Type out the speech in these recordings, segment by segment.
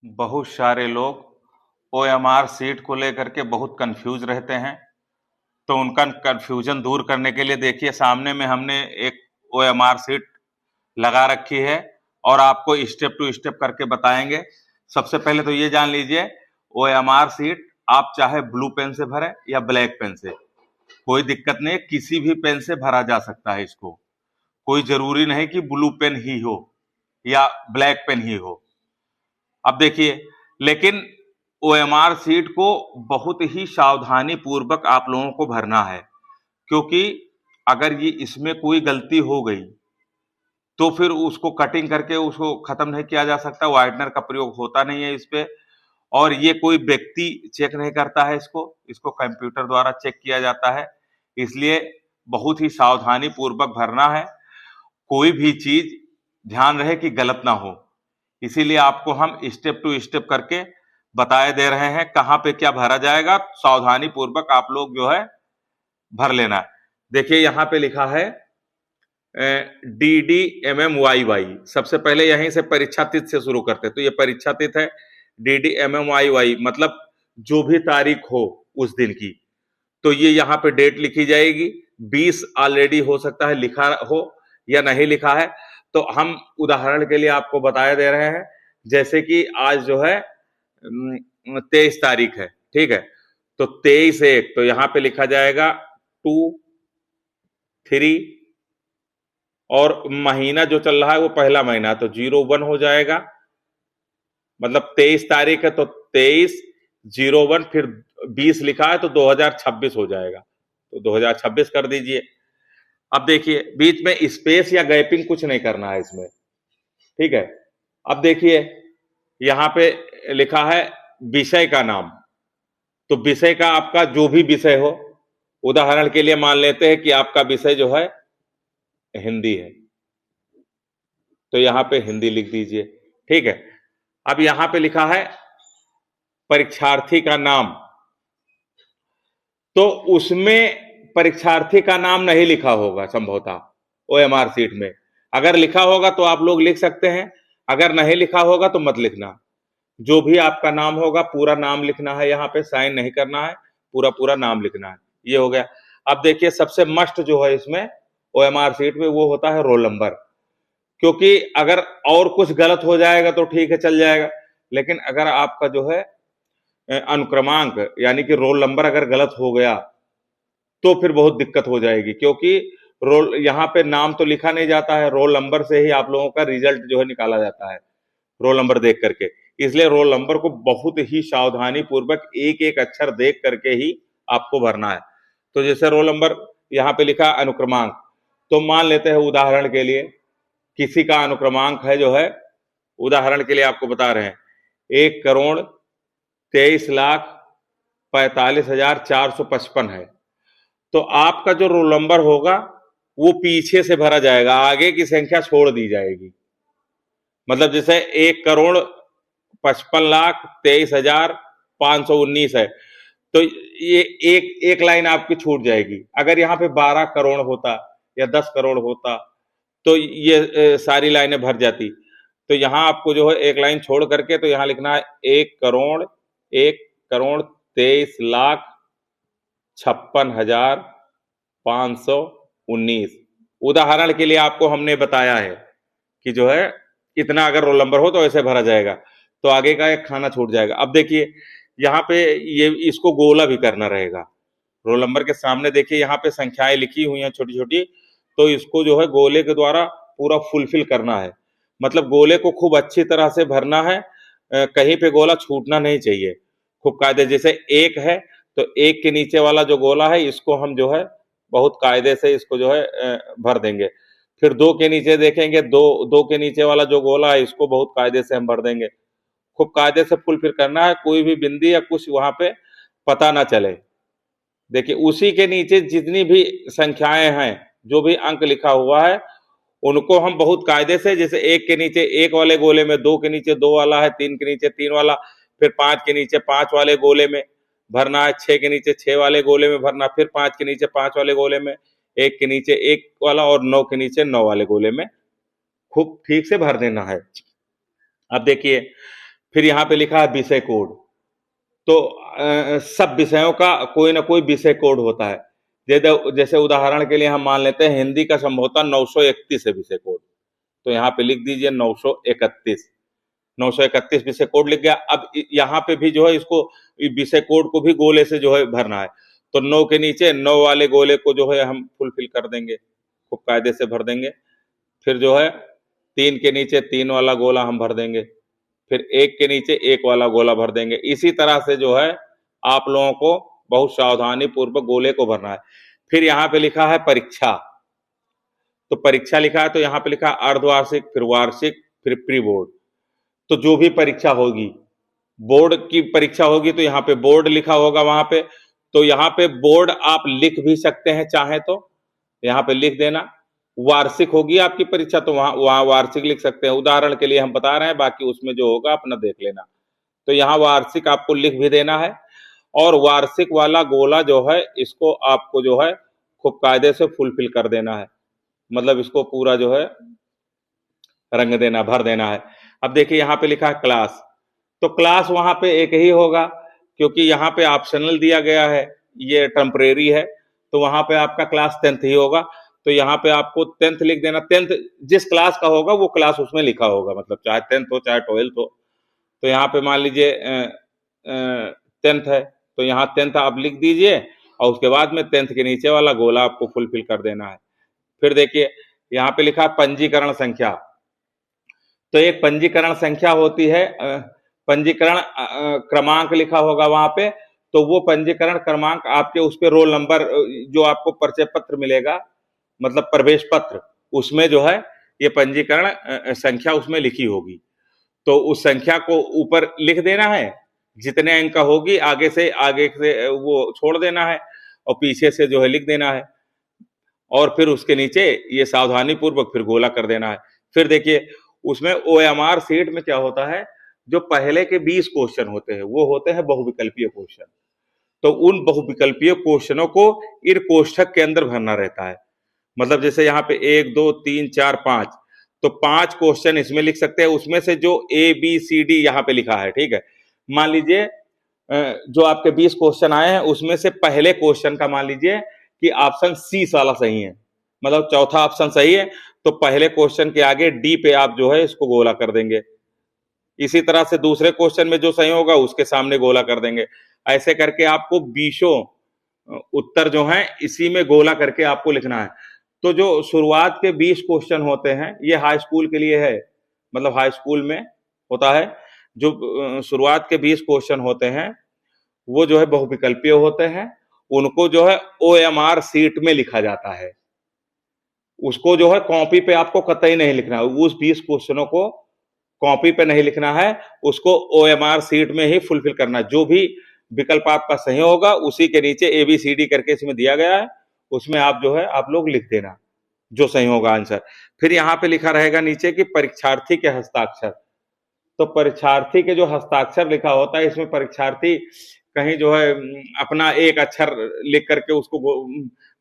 बहुत सारे लोग ओएमआर सीट को लेकर के बहुत कंफ्यूज रहते हैं। तो उनका कंफ्यूजन दूर करने के लिए देखिए सामने में हमने एक ओएमआर सीट लगा रखी है और आपको स्टेप टू स्टेप करके बताएंगे। सबसे पहले तो ये जान लीजिए, ओएमआर सीट आप चाहे ब्लू पेन से भरें या ब्लैक पेन से, कोई दिक्कत नहीं है, किसी भी पेन से भरा जा सकता है इसको। कोई जरूरी नहीं कि ब्लू पेन ही हो या ब्लैक पेन ही हो। अब देखिए, लेकिन ओएमआर सीट को बहुत ही सावधानी पूर्वक आप लोगों को भरना है, क्योंकि अगर ये इसमें कोई गलती हो गई तो फिर उसको कटिंग करके उसको खत्म नहीं किया जा सकता। वाइटनर का प्रयोग होता नहीं है इस पे, और ये कोई व्यक्ति चेक नहीं करता है इसको, इसको कंप्यूटर द्वारा चेक किया जाता है। इसलिए बहुत ही सावधानी पूर्वक भरना है, कोई भी चीज ध्यान रहे कि गलत ना हो। इसीलिए आपको हम स्टेप टू स्टेप करके बताए दे रहे हैं कहां पे क्या भरा जाएगा। सावधानी पूर्वक आप लोग जो है भर लेना है। देखिए यहां पे लिखा है DDMMYY। सबसे पहले यहीं से परीक्षा तिथि से शुरू करते हैं, तो ये परीक्षा तिथि है DDMMYY, मतलब जो भी तारीख हो उस दिन की, तो ये यहाँ पे डेट लिखी जाएगी। 20 ऑलरेडी हो सकता है लिखा हो या नहीं लिखा है, तो हम उदाहरण के लिए आपको बताए दे रहे हैं। जैसे कि आज जो है 23 तारीख है, ठीक है, तो 23/1, तो यहाँ पे लिखा जाएगा 2, 3, और महीना जो चल रहा है वो पहला महीना, तो 01 हो जाएगा। मतलब 23 तारीख है तो 23/01, फिर 20 लिखा है तो 2026 हो जाएगा, तो 2026 कर दीजिए। अब देखिए बीच में स्पेस या गैपिंग कुछ नहीं करना है इसमें, ठीक है। अब देखिए यहां पे लिखा है विषय का नाम, तो विषय का आपका जो भी विषय हो, उदाहरण के लिए मान लेते हैं कि आपका विषय जो है हिंदी है, तो यहां पे हिंदी लिख दीजिए, ठीक है। अब यहां पे लिखा है परीक्षार्थी का नाम, तो उसमें परीक्षार्थी का नाम नहीं लिखा होगा संभवतः ओएमआर सीट में। अगर लिखा होगा तो आप लोग लिख सकते हैं, अगर नहीं लिखा होगा तो मत लिखना। जो भी आपका नाम होगा पूरा नाम लिखना है, यहाँ पे साइन नहीं करना है, पूरा पूरा नाम लिखना है। ये हो गया। अब देखिए सबसे मस्ट जो है इसमें ओएमआर सीट में वो होता है रोल नंबर, क्योंकि अगर और कुछ गलत हो जाएगा तो ठीक है चल जाएगा, लेकिन अगर आपका जो है अनुक्रमांक यानी कि रोल नंबर अगर गलत हो गया तो फिर बहुत दिक्कत हो जाएगी, क्योंकि रोल यहाँ पे नाम तो लिखा नहीं जाता है, रोल नंबर से ही आप लोगों का रिजल्ट जो है निकाला जाता है, रोल नंबर देख करके। इसलिए रोल नंबर को बहुत ही सावधानी पूर्वक एक एक अक्षर देख करके ही आपको भरना है। तो जैसे रोल नंबर यहाँ पे लिखा अनुक्रमांक, तो मान लेते हैं उदाहरण के लिए किसी का अनुक्रमांक है जो है, उदाहरण के लिए आपको बता रहे हैं 1,23,45,455 है, तो आपका जो रोल नंबर होगा वो पीछे से भरा जाएगा, आगे की संख्या छोड़ दी जाएगी। मतलब जैसे 1,55,23,519 है, तो ये एक लाइन आपकी छूट जाएगी। अगर यहाँ पे 12 करोड़ होता या 10 करोड़ होता तो ये सारी लाइनें भर जाती। तो यहाँ आपको जो है एक लाइन छोड़ करके तो यहाँ लिखना है 1,23,56,519। उदाहरण के लिए आपको हमने बताया है कि जो है इतना अगर रोल नंबर हो तो ऐसे भरा जाएगा, तो आगे का एक खाना छूट जाएगा। अब देखिए यहाँ पे ये इसको गोला भी करना रहेगा। रोल नंबर के सामने देखिए यहाँ पे संख्याएं लिखी हुई हैं छोटी छोटी, तो इसको जो है गोले के द्वारा पूरा फुलफिल करना है। मतलब गोले को खूब अच्छी तरह से भरना है, कहीं पे गोला छूटना नहीं चाहिए, खूब कायदे। जैसे एक है तो एक के नीचे वाला जो गोला है इसको हम जो है बहुत कायदे से इसको जो है भर देंगे। फिर दो के नीचे देखेंगे, दो के नीचे वाला जो गोला है इसको बहुत कायदे से हम भर देंगे। खूब कायदे से फुलफिल करना है, कोई भी बिंदी या कुछ वहां पे पता ना चले। देखिए उसी के नीचे जितनी भी संख्याएं हैं, जो भी अंक लिखा हुआ है, उनको हम बहुत कायदे से, जैसे एक के नीचे एक वाले गोले में, दो के नीचे दो वाला है, तीन के नीचे तीन वाला, फिर पांच के नीचे पांच वाले गोले में भरना है, छह के नीचे छह वाले गोले में भरना, फिर पांच के नीचे पांच वाले गोले में, एक के नीचे एक वाला, और नौ के नीचे नौ वाले गोले में खूब ठीक से भर देना है। अब देखिए फिर यहाँ पे लिखा है विषय कोड। तो सब विषयों का कोई ना कोई विषय कोड होता है। जैसे उदाहरण के लिए हम मान लेते हैं हिंदी का संभवतः 931 है विषय कोड, तो यहाँ पे लिख दीजिए 931। 931 विषय कोड लिख गया। अब यहाँ पे भी जो है इसको विषय कोड को भी गोले से जो है भरना है, तो 9 के नीचे 9 वाले गोले को जो है हम फुलफिल कर देंगे, खूब कायदे से भर देंगे। फिर जो है 3 के नीचे 3 वाला गोला हम भर देंगे, फिर 1 के नीचे 1 वाला गोला भर देंगे। इसी तरह से जो है आप लोगों को बहुत सावधानी पूर्वक गोले को भरना है। फिर यहाँ पे लिखा है परीक्षा, तो परीक्षा लिखा है तो यहाँ पे लिखा है अर्धवार्षिक, फिर वार्षिक, फिर प्री बोर्ड। तो जो भी परीक्षा होगी, बोर्ड की परीक्षा होगी तो यहाँ पे बोर्ड लिखा होगा वहां पे, तो यहाँ पे बोर्ड आप लिख भी सकते हैं चाहे तो यहाँ पे लिख देना। वार्षिक होगी आपकी परीक्षा तो वहां वार्षिक लिख सकते हैं, उदाहरण के लिए हम बता रहे हैं, बाकी उसमें जो होगा अपना देख लेना। तो यहाँ वार्षिक आपको लिख भी देना है, और वार्षिक वाला गोला जो है इसको आपको जो है खूब कायदे से फुलफिल कर देना है, मतलब इसको पूरा जो है रंग देना, भर देना है। अब देखिए यहाँ पे लिखा है क्लास, तो क्लास वहां पे एक ही होगा, क्योंकि यहाँ पे ऑप्शनल दिया गया है, ये टेम्परेरी है, तो वहां पे आपका क्लास 10th ही होगा। तो यहाँ पे आपको 10th लिख देना। 10th जिस क्लास का होगा वो क्लास उसमें लिखा होगा, मतलब चाहे 10th हो चाहे 12th हो। तो यहाँ पे मान लीजिए 10th है, तो यहाँ 10th आप लिख दीजिए, और उसके बाद में 10th के नीचे वाला गोला आपको फुलफिल कर देना है। फिर देखिए यहाँ पे लिखा पंजीकरण संख्या, तो एक पंजीकरण संख्या होती है, पंजीकरण क्रमांक लिखा होगा वहां पे, तो वो पंजीकरण क्रमांक आपके उस पे रोल नंबर जो आपको परिचय पत्र मिलेगा, मतलब प्रवेश पत्र, उसमें जो है ये पंजीकरण संख्या उसमें लिखी होगी। तो उस संख्या को ऊपर लिख देना है, जितने अंक का होगी आगे से वो छोड़ देना है, और पीछे से जो है लिख देना है, और फिर उसके नीचे ये सावधानी पूर्वक फिर गोला कर देना है। फिर देखिए उसमें OMR सीट में क्या होता है, जो पहले के 20 क्वेश्चन होते हैं वो होते हैं बहुविकल्पीय क्वेश्चन। तो उन बहुविकल्पीय क्वेश्चनों को इन कोष्ठक के अंदर भरना रहता है। मतलब जैसे यहाँ पे 1 2 3 4 5, तो 5 क्वेश्चन इसमें लिख सकते हैं, उसमें से जो ABCD यहाँ पे लिखा है, ठीक है। मान लीजिए जो आपके 20 क्वेश्चन आए हैं उसमें से पहले क्वेश्चन का मान लीजिए कि ऑप्शन सी वाला सही है, मतलब चौथा ऑप्शन सही है, तो पहले क्वेश्चन के आगे डी पे आप जो है इसको गोला कर देंगे। इसी तरह से दूसरे क्वेश्चन में जो सही होगा उसके सामने गोला कर देंगे। ऐसे करके आपको 20 उत्तर जो हैं इसी में गोला करके आपको लिखना है। तो जो शुरुआत के 20 क्वेश्चन होते हैं ये हाई स्कूल के लिए है, मतलब हाई स्कूल में होता है। जो शुरुआत के 20 क्वेश्चन होते हैं वो जो है बहुविकल्पीय होते हैं, उनको जो है OMR सीट में लिखा जाता है। उसको जो है कॉपी पे आपको कतई नहीं लिखना है, उस 20 क्वेश्चनों को कॉपी पे नहीं लिखना है, उसको OMR सीट में ही फुलफिल करना है। जो भी विकल्प आपका सही होगा उसी के नीचे ABCD करके इसमें दिया गया है, उसमें आप जो है आप लोग लिख देना जो सही होगा आंसर। फिर यहाँ पे लिखा रहेगा नीचे कि परीक्षार्थी के हस्ताक्षर, तो परीक्षार्थी के जो हस्ताक्षर लिखा होता है इसमें परीक्षार्थी कहीं जो है अपना एक अक्षर लिख करके उसको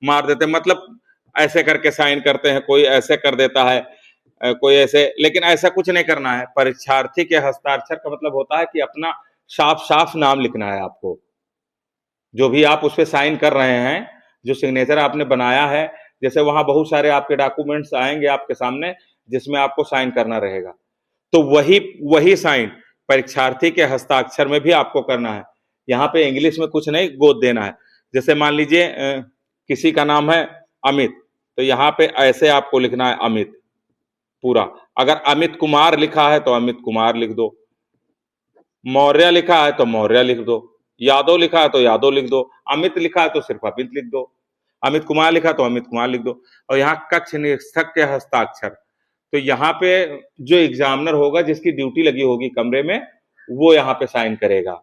मार देते हैं, मतलब ऐसे करके साइन करते हैं, कोई ऐसे कर देता है, कोई ऐसे, लेकिन ऐसा कुछ नहीं करना है। परीक्षार्थी के हस्ताक्षर का मतलब होता है कि अपना साफ साफ नाम लिखना है आपको, जो भी आप उस पर साइन कर रहे हैं, जो सिग्नेचर आपने बनाया है। जैसे वहां बहुत सारे आपके डॉक्यूमेंट्स आएंगे आपके सामने जिसमें आपको साइन करना रहेगा, तो वही साइन परीक्षार्थी के हस्ताक्षर में भी आपको करना है। यहाँ पे इंग्लिश में कुछ नहीं गोद देना है। जैसे मान लीजिए किसी का नाम है अमित, तो यहाँ पे ऐसे आपको लिखना है अमित पूरा। अगर अमित कुमार लिखा है तो अमित कुमार लिख दो, मौर्य लिखा है तो मौर्य लिख दो, यादव लिखा है तो यादव लिख दो, अमित लिखा है तो सिर्फ अमित लिख दो, अमित कुमार लिखा तो अमित कुमार लिख दो। और यहाँ कक्ष निरीक्षक के हस्ताक्षर, तो यहाँ पे जो एग्जामिनर होगा जिसकी ड्यूटी लगी होगी कमरे में वो यहाँ पे साइन करेगा।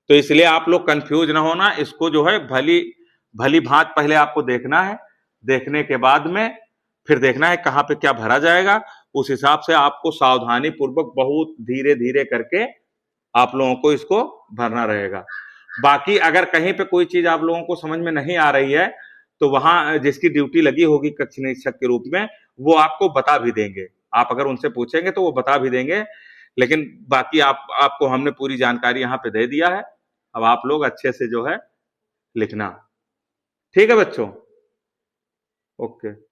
तो इसलिए आप लोग कंफ्यूज ना होना, इसको जो है भली भांत पहले आपको देखना है, देखने के बाद में फिर देखना है कहाँ पे क्या भरा जाएगा। उस हिसाब से आपको सावधानी पूर्वक बहुत धीरे धीरे करके आप लोगों को इसको भरना रहेगा। बाकी अगर कहीं पे कोई चीज आप लोगों को समझ में नहीं आ रही है तो वहां जिसकी ड्यूटी लगी होगी कक्ष निरीक्षक के रूप में वो आपको बता भी देंगे। आप अगर उनसे पूछेंगे तो वो बता भी देंगे लेकिन बाकी आपको हमने पूरी जानकारी यहाँ पे दे दिया है। अब आप लोग अच्छे से जो है लिखना। ठीक है बच्चों? ओके।